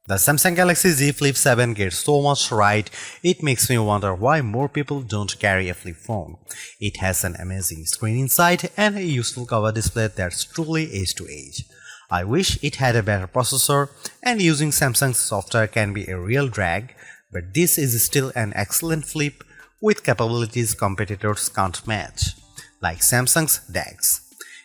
The Samsung Galaxy Z Flip 7 gets so much right, it makes me wonder why more people don't carry a flip phone. It has an amazing screen inside and a useful cover display that's truly edge to edge. I wish it had a better processor, and using Samsung's software can be a real drag, but this is still an excellent flip with capabilities competitors can't match, like Samsung's DeX.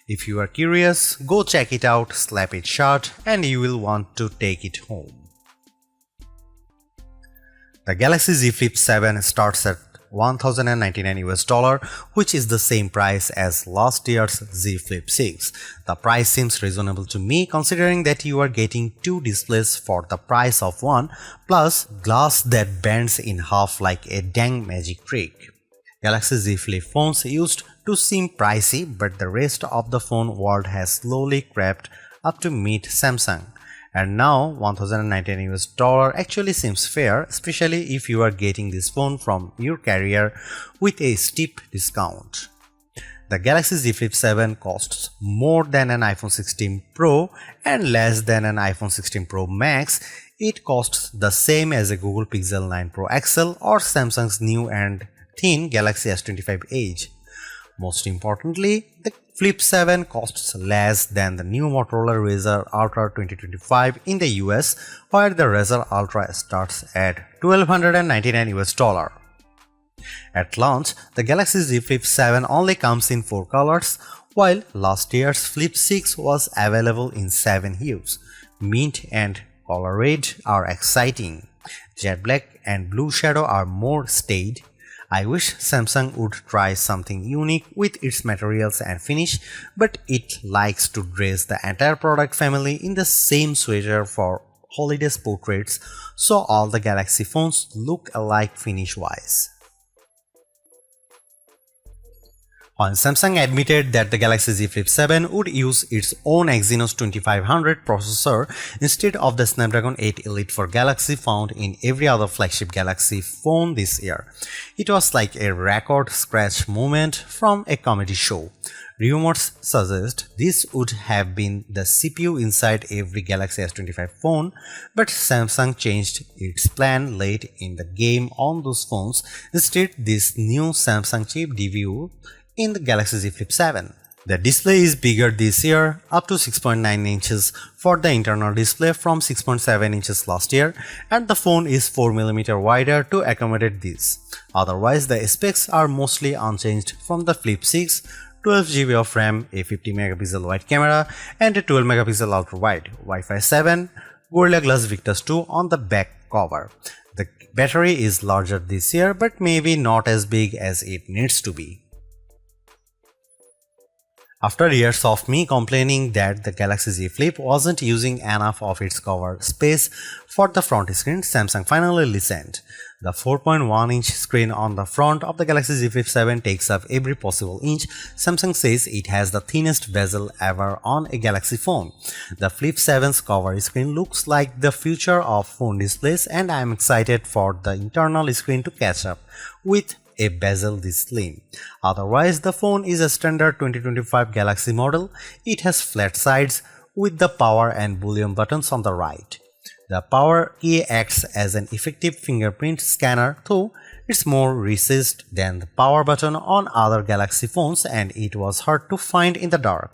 If you are curious, go check it out, slap it shut, and you will want to take it home. The Galaxy Z Flip 7 starts at $1,099 which is the same price as last year's Z Flip 6. The price seems reasonable to me considering that you are getting two displays for the price of one, plus glass that bends in half like a dang magic trick. Galaxy Z Flip phones used to seem pricey, but the rest of the phone world has slowly crept up to meet Samsung. And now $1,099 actually seems fair, especially if you are getting this phone from your carrier with a steep discount. The Galaxy Z Flip 7 costs more than an iPhone 16 Pro and less than an iPhone 16 Pro Max. It costs the same as a Google Pixel 9 Pro XL or Samsung's new and thin Galaxy S25 Edge. Most importantly, the Flip 7 costs less than the new Motorola Razr Ultra 2025 in the US, where the Razr Ultra starts at $1,299. At launch, the Galaxy Z Flip 7 only comes in 4 colors, while last year's Flip 6 was available in 7 hues. Mint and color red are exciting. Jet black and blue shadow are more staid. I wish Samsung would try something unique with its materials and finish, but it likes to dress the entire product family in the same sweater for holidays portraits, so all the Galaxy phones look alike finish-wise. When Samsung admitted that the Galaxy Z Flip 7 would use its own Exynos 2500 processor instead of the Snapdragon 8 Elite for Galaxy found in every other flagship Galaxy phone this year, it was like a record scratch moment from a comedy show. Rumors suggest this would have been the CPU inside every Galaxy S25 phone, but Samsung changed its plan late in the game on those phones. Instead, this new Samsung chip debuted in the Galaxy Z Flip 7. The display is bigger this year, up to 6.9 inches for the internal display from 6.7 inches last year, and the phone is 4mm wider to accommodate this. Otherwise, the specs are mostly unchanged from the Flip 6, 12GB of RAM, a 50MP wide camera, and a 12MP ultra wide, Wi-Fi 7, Gorilla Glass Victus 2 on the back cover. The battery is larger this year, but maybe not as big as it needs to be. After years of me complaining that the Galaxy Z Flip wasn't using enough of its cover space for the front screen, Samsung finally listened. The 4.1-inch screen on the front of the Galaxy Z Flip 7 takes up every possible inch. Samsung says it has the thinnest bezel ever on a Galaxy phone. The Flip 7's cover screen looks like the future of phone displays, and I am excited for the internal screen to catch up with a bezel this slim. Otherwise, the phone is a standard 2025 Galaxy model. It has flat sides with the power and volume buttons on the right. The power key acts as an effective fingerprint scanner, though it's more recessed than the power button on other Galaxy phones, and it was hard to find in the dark.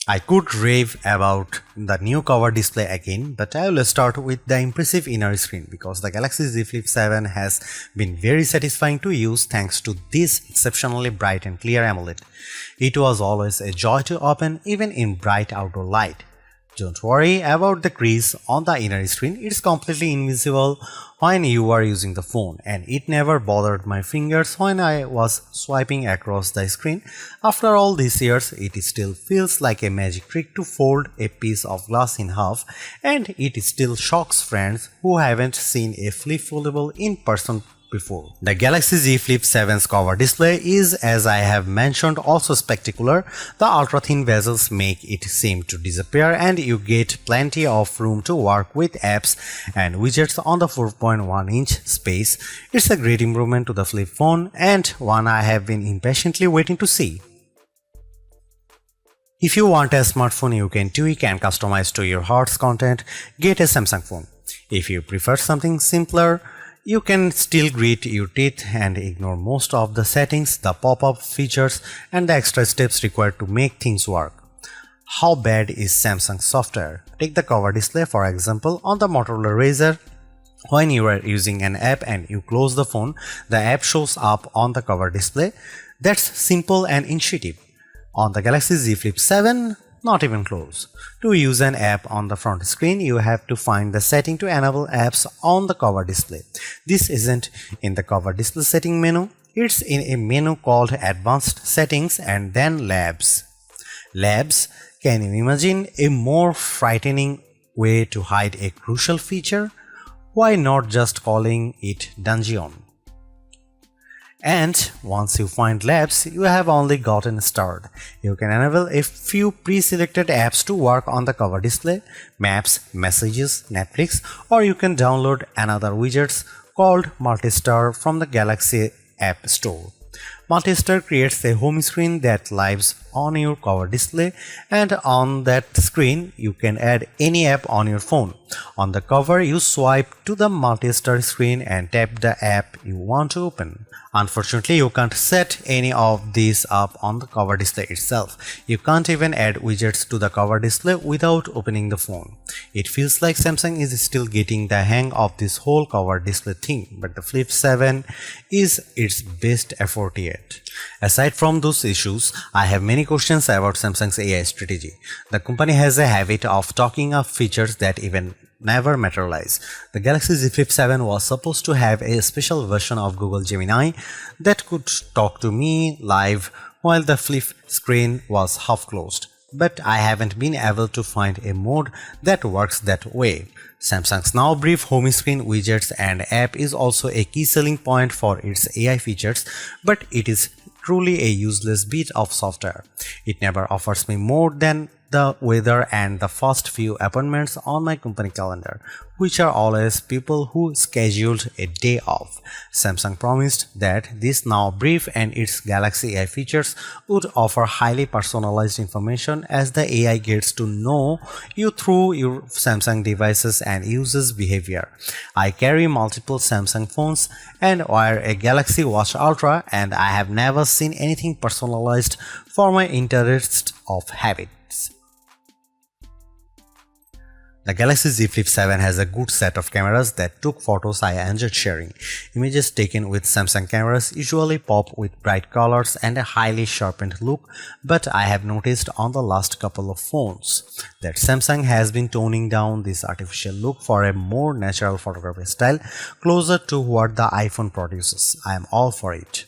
I could rave about the new cover display again, but I will start with the impressive inner screen because the Galaxy Z Flip 7 has been very satisfying to use thanks to this exceptionally bright and clear AMOLED. It was always a joy to open even in bright outdoor light. Don't worry about the crease on the inner screen, it's completely invisible when you are using the phone, and it never bothered my fingers when I was swiping across the screen. After all these years, it still feels like a magic trick to fold a piece of glass in half, and it still shocks friends who haven't seen a flip foldable in person before. The Galaxy Z Flip 7's cover display is, as I have mentioned, also spectacular. The ultra-thin bezels make it seem to disappear, and you get plenty of room to work with apps and widgets on the 4.1-inch space. It's a great improvement to the flip phone, and one I have been impatiently waiting to see. If you want a smartphone you can tweak and customize to your heart's content, get a Samsung phone. If you prefer something simpler, you can still grit your teeth and ignore most of the settings, the pop-up features, and the extra steps required to make things work. How bad is Samsung software? Take the cover display for example. On the Motorola Razr, when you are using an app and you close the phone, the app shows up on the cover display. That's simple and intuitive. On the Galaxy Z Flip 7, not even close. To use an app on the front screen, you have to find the setting to enable apps on the cover display. This isn't in the cover display setting menu, it's in a menu called Advanced Settings and then Labs. Labs, can you imagine a more frightening way to hide a crucial feature? Why not just calling it Dungeon? And once you find Labs, you have only gotten started. You can enable a few pre-selected apps to work on the cover display, Maps, Messages, Netflix, or you can download another widgets called Multistar from the Galaxy App Store. Multistar creates a home screen that lives on your cover display, and on that screen you can add any app on your phone. On the cover, you swipe to the Multistar screen and tap the app you want to open. Unfortunately, you can't set any of these up on the cover display itself. You can't even add widgets to the cover display without opening the phone. It feels like Samsung is still getting the hang of this whole cover display thing, but the Flip 7 is its best effort yet. Aside from those issues, I have many questions about Samsung's AI strategy. The company has a habit of talking up features that even never materialize. The Galaxy Z Flip 7 was supposed to have a special version of Google Gemini that could talk to me live while the flip screen was half closed. But I haven't been able to find a mode that works that way. Samsung's now brief home screen, widgets and app is also a key selling point for its AI features, but it is truly a useless bit of software. It never offers me more than the weather and the first few appointments on my company calendar, which are always people who scheduled a day off. Samsung promised that this now brief and its Galaxy AI features would offer highly personalized information as the AI gets to know you through your Samsung devices and users' behavior. I carry multiple Samsung phones and wear a Galaxy Watch Ultra, and I have never seen anything personalized for my interests of habits. The Galaxy Z Flip 7 has a good set of cameras that took photos I enjoyed sharing. Images taken with Samsung cameras usually pop with bright colors and a highly sharpened look, but I have noticed on the last couple of phones that Samsung has been toning down this artificial look for a more natural photography style closer to what the iPhone produces. I am all for it.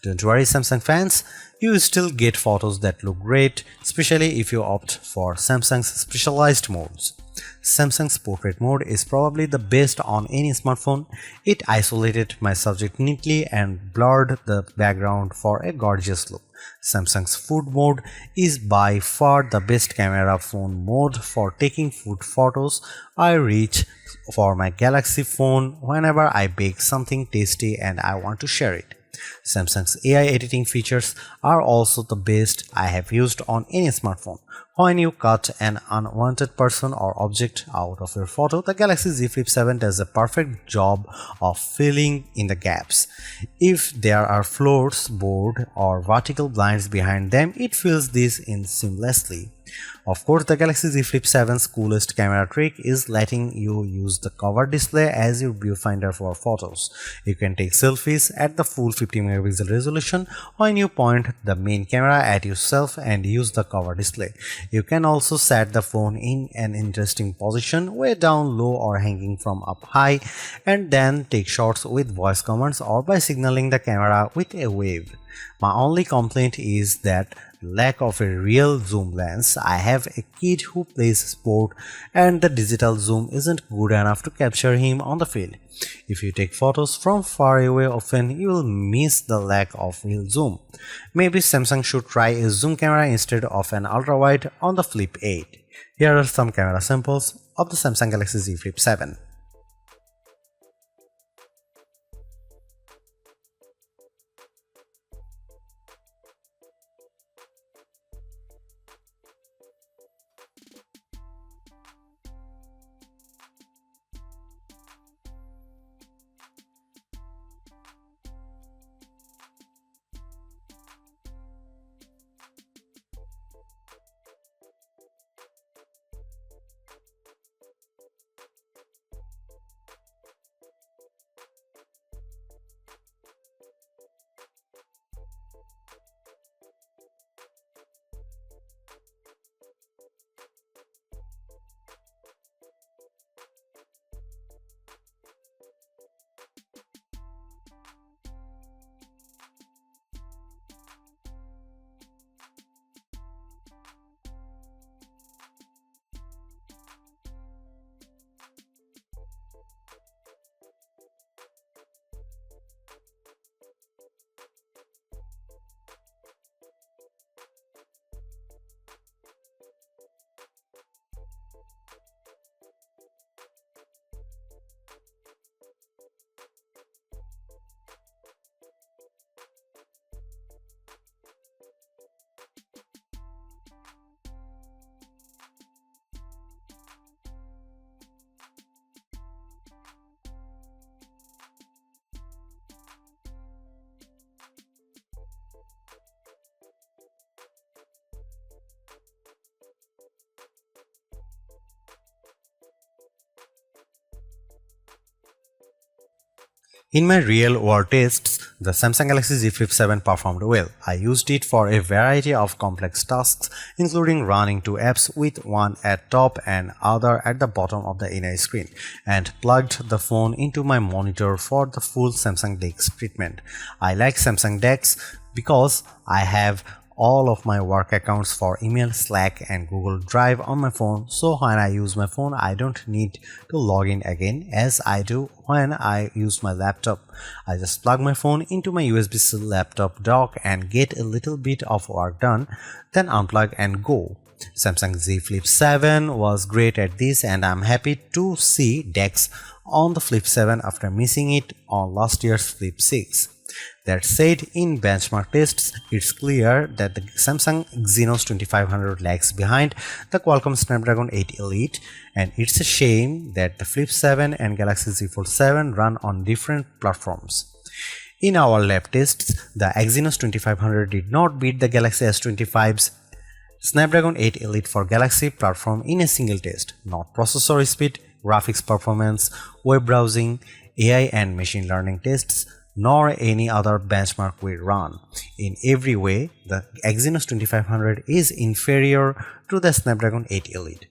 Don't worry, Samsung fans, you still get photos that look great, especially if you opt for Samsung's specialized modes. Samsung's portrait mode is probably the best on any smartphone. It isolated my subject neatly and blurred the background for a gorgeous look. Samsung's food mode is by far the best camera phone mode for taking food photos. I reach for my Galaxy phone whenever I bake something tasty and I want to share it. Samsung's AI editing features are also the best I have used on any smartphone. When you cut an unwanted person or object out of your photo, the Galaxy Z Flip 7 does a perfect job of filling in the gaps. If there are floors, board, or vertical blinds behind them, it fills these in seamlessly. Of course, the Galaxy Z Flip 7's coolest camera trick is letting you use the cover display as your viewfinder for photos. You can take selfies at the full 50MP resolution when you point the main camera at yourself and use the cover display. You can also set the phone in an interesting position, way down low or hanging from up high, and then take shots with voice commands or by signaling the camera with a wave. My only complaint is that lack of a real zoom lens. I have a kid who plays sport and the digital zoom isn't good enough to capture him on the field. If you take photos from far away often, you will miss the lack of real zoom. Maybe Samsung should try a zoom camera instead of an ultra-wide on the Flip 8. Here are some camera samples of the Samsung Galaxy Z Flip 7. In my real-world tests, the Samsung Galaxy Z Flip 7 performed well. I used it for a variety of complex tasks, including running two apps with one at top and other at the bottom of the inner screen, and plugged the phone into my monitor for the full Samsung DeX treatment. I like Samsung DeX because I have all of my work accounts for email, Slack and Google Drive on my phone, so when I use my phone I don't need to log in again as I do when I use my laptop. I just plug my phone into my USB-C laptop dock and get a little bit of work done, then unplug and go. Samsung Z Flip 7 was great at this, and I'm happy to see DeX on the Flip 7 after missing it on last year's Flip 6. That said, in benchmark tests, it's clear that the Samsung Exynos 2500 lags behind the Qualcomm Snapdragon 8 Elite, and it's a shame that the Flip 7 and Galaxy Z Fold 7 run on different platforms. In our lab tests, the Exynos 2500 did not beat the Galaxy S25's Snapdragon 8 Elite for Galaxy platform in a single test. Not processor speed, graphics performance, web browsing, AI and machine learning tests, nor any other benchmark we run. In every way, the Exynos 2500 is inferior to the Snapdragon 8 Elite.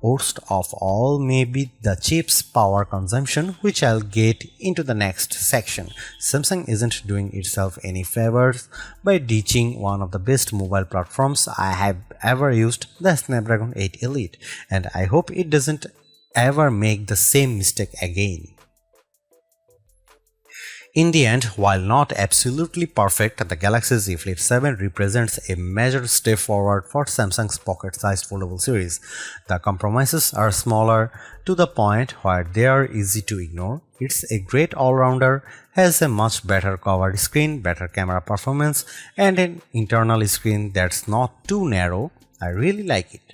Worst of all may be the chip's power consumption, which I'll get into the next section. Samsung isn't doing itself any favors by ditching one of the best mobile platforms I have ever used, the Snapdragon 8 Elite, and I hope it doesn't ever make the same mistake again. In the end, while not absolutely perfect, the Galaxy Z Flip 7 represents a major step forward for Samsung's pocket-sized foldable series. The compromises are smaller to the point where they are easy to ignore. It's a great all-rounder, has a much better cover screen, better camera performance, and an internal screen that's not too narrow. I really like it.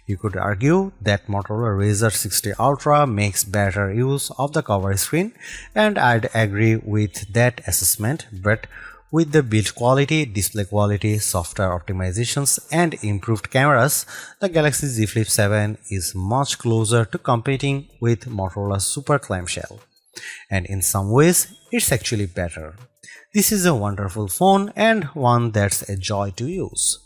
You could argue that Motorola Razr 60 Ultra makes better use of the cover screen, and I'd agree with that assessment, but with the build quality, display quality, software optimizations and improved cameras, the Galaxy Z Flip 7 is much closer to competing with Motorola's Super Clamshell. And in some ways, it's actually better. This is a wonderful phone and one that's a joy to use.